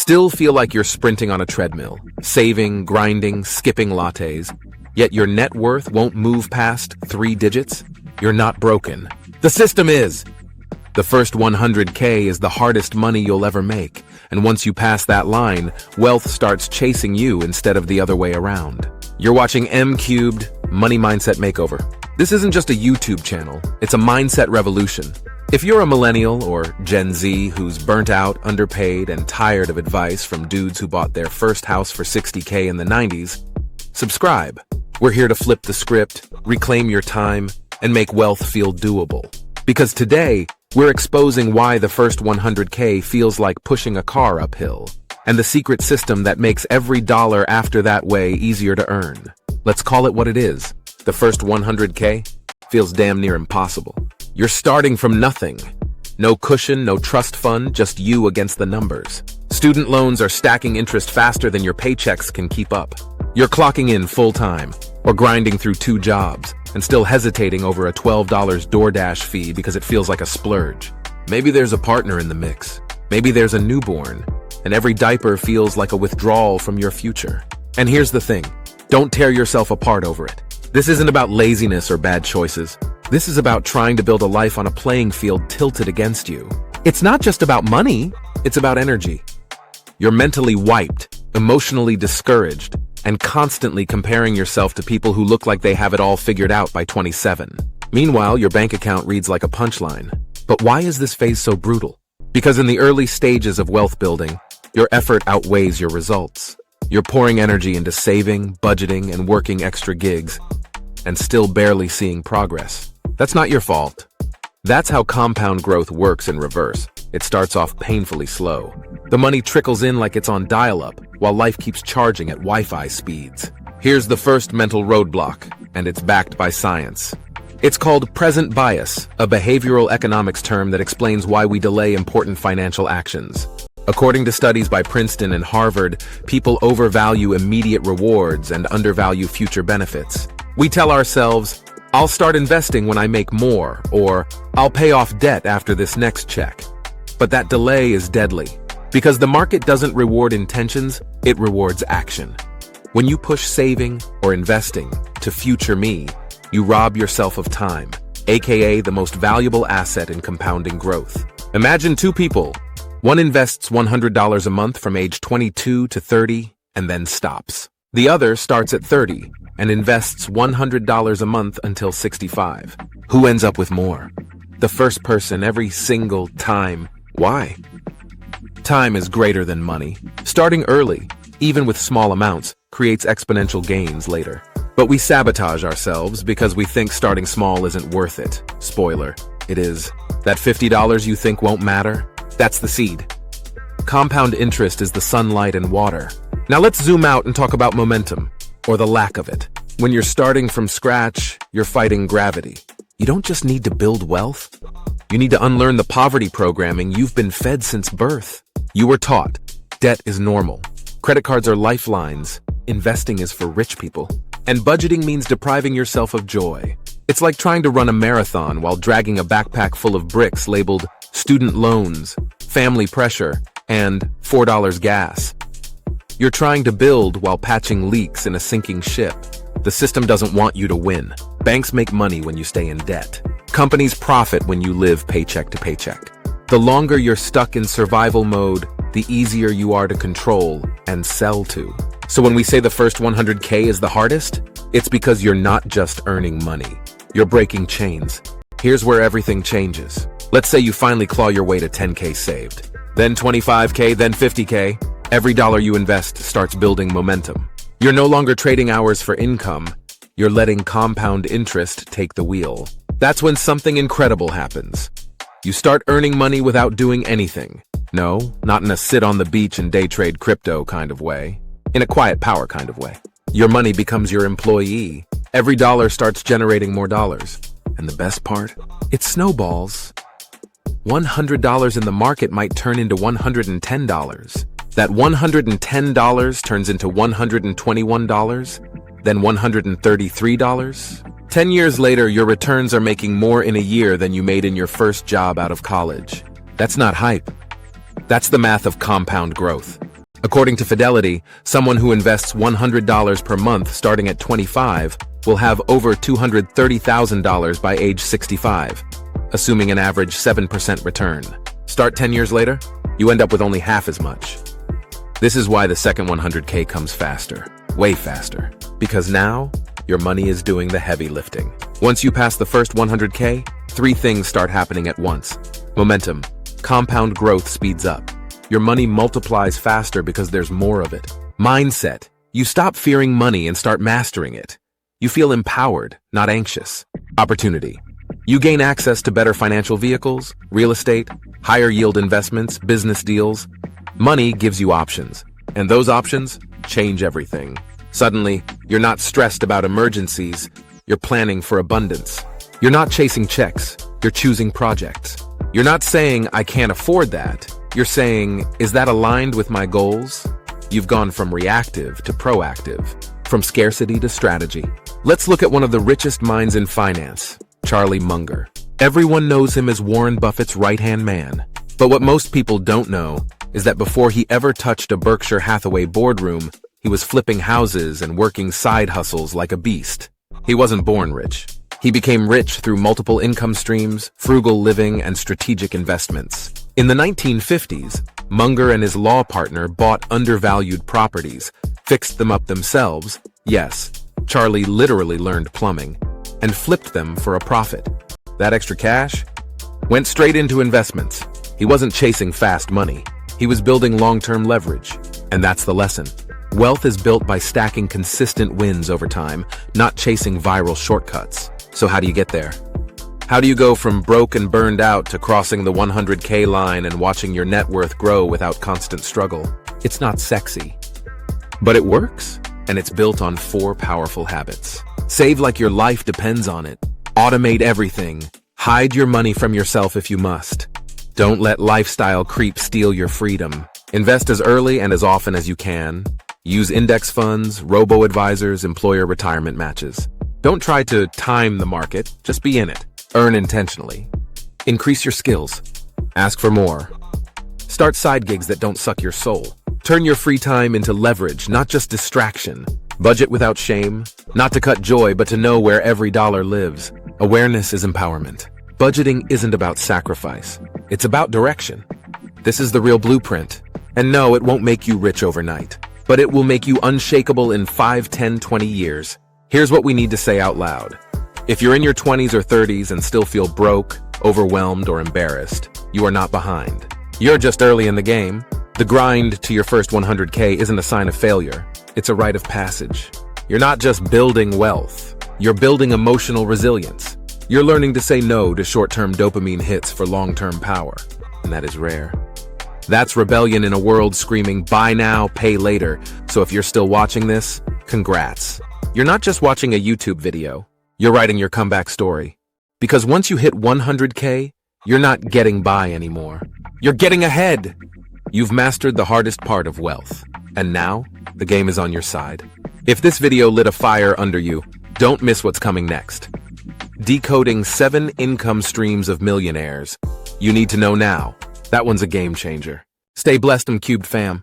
still feel like you're sprinting on a treadmill, saving, grinding, skipping lattes, yet your net worth won't move past 3 digits? You're not broken. The system is. The first 100K is the hardest money you'll ever make, and once you pass that line, wealth starts chasing you instead of the other way around. You're watching MCubed Money Mindset Makeover. This isn't just a YouTube channel, it's a mindset revolution. If you're a millennial or Gen Z who's burnt out, underpaid, and tired of advice from dudes who bought their first house for $60K in the 90s, subscribe. We're here to flip the script, reclaim your time, and make wealth feel doable. Because today, we're exposing why the first 100K feels like pushing a car uphill, and the secret system that makes every dollar after that way easier to earn. Let's call it what it is. The first 100K feels damn near impossible. You're starting from nothing. No cushion, no trust fund, just you against the numbers. Student loans are stacking interest faster than your paychecks can keep up. You're clocking in full-time, or grinding through 2 jobs, and still hesitating over a $12 DoorDash fee because it feels like a splurge. Maybe there's a partner in the mix. Maybe there's a newborn, and every diaper feels like a withdrawal from your future. And here's the thing, don't tear yourself apart over it. This isn't about laziness or bad choices. This is about trying to build a life on a playing field tilted against you. It's not just about money, it's about energy. You're mentally wiped, emotionally discouraged, and constantly comparing yourself to people who look like they have it all figured out by 27. Meanwhile, your bank account reads like a punchline. But why is this phase so brutal? Because in the early stages of wealth building, your effort outweighs your results. You're pouring energy into saving, budgeting, and working extra gigs, and still barely seeing progress. That's not your fault. That's how compound growth works in reverse. It starts off painfully slow. The money trickles in like it's on dial-up, while life keeps charging at Wi-Fi speeds. Here's the first mental roadblock, and it's backed by science. It's called present bias, a behavioral economics term that explains why we delay important financial actions. According to studies by Princeton and Harvard, people overvalue immediate rewards and undervalue future benefits. We tell ourselves, I'll start investing when I make more, or I'll pay off debt after this next check. But that delay is deadly, because the market doesn't reward intentions, it rewards action. When you push saving or investing to future me, you rob yourself of time, aka the most valuable asset in compounding growth. Imagine 2 people. One invests $100 a month from age 22 to 30 and then stops. The other starts at 30 and invests $100 a month until 65. Who ends up with more? The first person every single time. Why? Time is greater than money. Starting early, even with small amounts, creates exponential gains later. But we sabotage ourselves because we think starting small isn't worth it. Spoiler, it is. That $50 you think won't matter? That's the seed. Compound interest is the sunlight and water. Now let's zoom out and talk about momentum, or the lack of it. When you're starting from scratch, you're fighting gravity. You don't just need to build wealth. You need to unlearn the poverty programming you've been fed since birth. You were taught, debt is normal. Credit cards are lifelines. Investing is for rich people. And budgeting means depriving yourself of joy. It's like trying to run a marathon while dragging a backpack full of bricks labeled student loans, family pressure, and $4 gas. You're trying to build while patching leaks in a sinking ship. The system doesn't want you to win. Banks make money when you stay in debt. Companies profit when you live paycheck to paycheck. The longer you're stuck in survival mode, the easier you are to control and sell to. So when we say the first 100K is the hardest, it's because you're not just earning money. You're breaking chains. Here's where everything changes. Let's say you finally claw your way to 10K saved. Then 25K, then 50K. Every dollar you invest starts building momentum. You're no longer trading hours for income. You're letting compound interest take the wheel. That's when something incredible happens. You start earning money without doing anything. No, not in a sit on the beach and day trade crypto kind of way. In a quiet power kind of way. Your money becomes your employee. Every dollar starts generating more dollars. And the best part? It snowballs. $100 in the market might turn into $110. That $110 turns into $121, then $133. 10 years later, your returns are making more in a year than you made in your first job out of college. That's not hype. That's the math of compound growth. According to Fidelity, someone who invests $100 per month starting at 25 will have over $230,000 by age 65, assuming an average 7% return. Start 10 years later, you end up with only half as much. This is why the second 100K comes faster, way faster, because now your money is doing the heavy lifting. Once you pass the first 100K, 3 things start happening at once. Momentum, compound growth speeds up. Your money multiplies faster because there's more of it. Mindset, you stop fearing money and start mastering it. You feel empowered, not anxious. Opportunity, you gain access to better financial vehicles, real estate, higher yield investments, business deals. Money gives you options, and those options change everything. Suddenly, you're not stressed about emergencies, you're planning for abundance. You're not chasing checks, you're choosing projects. You're not saying, I can't afford that. You're saying, is that aligned with my goals? You've gone from reactive to proactive, from scarcity to strategy. Let's look at one of the richest minds in finance, Charlie Munger. Everyone knows him as Warren Buffett's right-hand man. But what most people don't know is that before he ever touched a Berkshire Hathaway boardroom, he was flipping houses and working side hustles like a beast. He wasn't born rich. He became rich through multiple income streams, frugal living, and strategic investments. In the 1950s, Munger and his law partner bought undervalued properties, fixed them up themselves, yes, Charlie literally learned plumbing, and flipped them for a profit. That extra cash went straight into investments. He wasn't chasing fast money. He was building long-term leverage. And that's the lesson. Wealth is built by stacking consistent wins over time, not chasing viral shortcuts. So how do you get there? How do you go from broke and burned out to crossing the 100K line and watching your net worth grow without constant struggle? It's not sexy, but it works, and it's built on 4 powerful habits. Save like your life depends on it. Automate everything. Hide your money from yourself if you must. Don't let lifestyle creep steal your freedom. Invest as early and as often as you can. Use index funds, robo-advisors, employer retirement matches. Don't try to time the market, just be in it. Earn intentionally. Increase your skills. Ask for more. Start side gigs that don't suck your soul. Turn your free time into leverage, not just distraction. Budget without shame, not to cut joy, but to know where every dollar lives. Awareness is empowerment. Budgeting isn't about sacrifice. It's about direction. This is the real blueprint. And no, it won't make you rich overnight, but it will make you unshakable in 5, 10, 20 years. Here's what we need to say out loud. If you're in your 20s or 30s and still feel broke, overwhelmed, or embarrassed, you are not behind. You're just early in the game. The grind to your first 100K isn't a sign of failure. It's a rite of passage. You're not just building wealth. You're building emotional resilience. You're learning to say no to short-term dopamine hits for long-term power, and that is rare. That's rebellion in a world screaming, buy now, pay later. So if you're still watching this, congrats. You're not just watching a YouTube video. You're writing your comeback story. Because once you hit 100K, you're not getting by anymore. You're getting ahead. You've mastered the hardest part of wealth. And now, the game is on your side. If this video lit a fire under you, don't miss what's coming next. Decoding 7 income streams of millionaires. You need to know now. That one's a game changer. Stay blessed, MCubed fam.